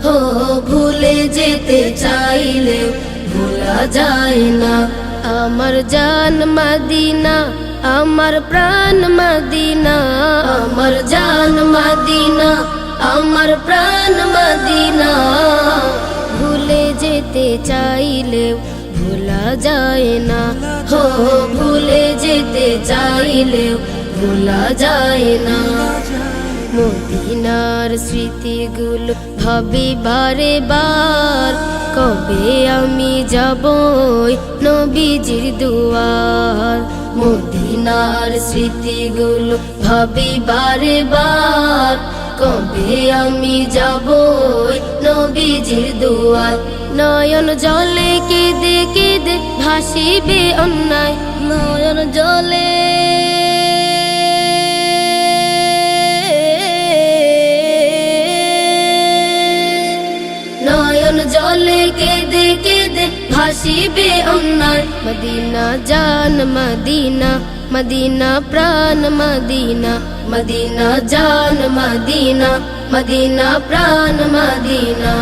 হো ভুলে যেতে চাইলে ভোলা যায় না। আমার জান মদিনা, আমার প্রাণ মদিনা, আমার জান মদিনা, আমার প্রাণ মদিনা। ভুলে যেতে চাইলেও ভোলা যায় না, হো ভুলে যেতে চাইলেও ভোলা যায় না। মদিনার স্মৃতিগুলো ভাবি বারে বার, কবে আমি যাব নবীজির দুয়ার। মদিনার স্মৃতিগুলো ভাবি বারে বার, কবে আমি যাব নবীজির দুয়ার। নয়ন জলে কেঁদে কেঁদে ভাসিবে অন্যায়, নয়ন জলে জলে কেঁদে কেঁদে ভাসিবে অন্যায়। মদিনা জান মদিনা, মদিনা প্রাণ মদিনা, মদিনা জান মদিনা, মদিনা প্রাণ মদিনা।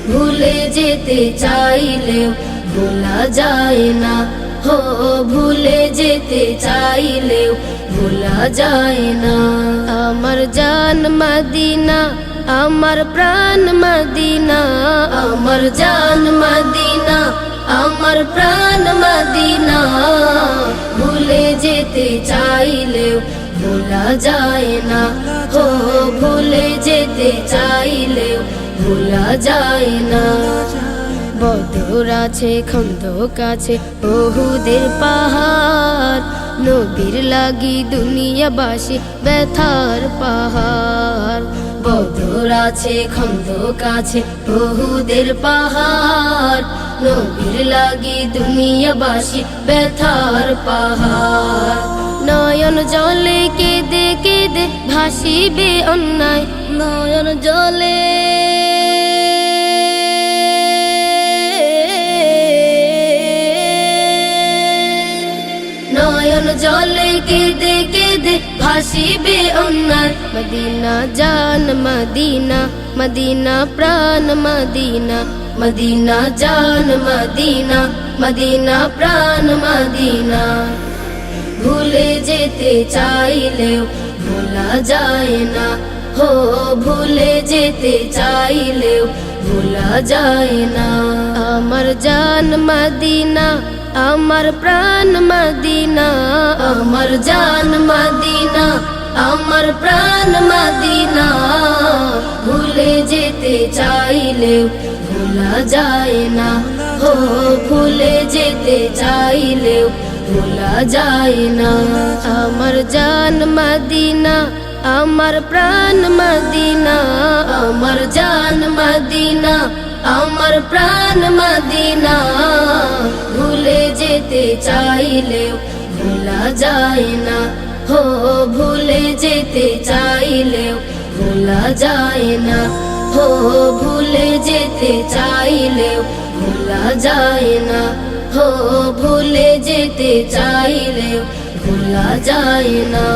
ভুলে যেতে চাইলেও ভোলা যায় না, হো ভুলে যেতে চাইলেও ভোলা যায় না। আমার জান মদিনা, আমার প্রাণ মদিনা, আমার জান মদিনা, আমার প্রাণ মদিনা। ভুলে যেতে চাইলেও ভোলা যায় না, হো ভুলে যেতে চাইলেও ভোলা যায় না। বদর আছে, খন্দক আছে, উহুদের পাহাড়, নবীর লাগি দুনিয়াবাসী ব্যথার পাহাড়। বদর আছে, খন্দক আছে, উহুদের পাহাড়, নবীর লাগি দুনিয়াবাসী ব্যথার পাহাড়। নয়ন জলে কেঁদে কেঁদে ভাসিবে অন্যায়, নয়ন জলে জলে কেঁদে কেঁদে ভাসিবে অন্যায়। মদিনা জান মদিনা, মদিনা প্রাণ মদিনা, মদিনা জান মদিনা, মদিনা প্রাণ মদিনা। ভুলে যেতে চাইলেও ভোলা যায় না, হো ভুলে যেতে চাইলেও ভোলা যায় না। আমার জান মদিনা, আমার প্রাণ মদিনা, আমার জান মদিনা, আমার প্রাণ মদিনা। ভুলে যেতে চাইলেও ভোলা যায় না, হো ভুলে যেতে চাইলেও ভোলা যায় না। আমার জান মদিনা, আমার প্রাণ মদিনা, আমার জান মদিনা, আমার প্রাণ মদিনা। ভুলে যেতে চাইলেও ভোলা যায় না, হো ভুলে যেতে চাইলেও ভোলা যায় না, হো ভুলে যেতে চাইলেও ভোলা যায় না, হো ভুলে যেতে চাইলেও ভোলা যায় না।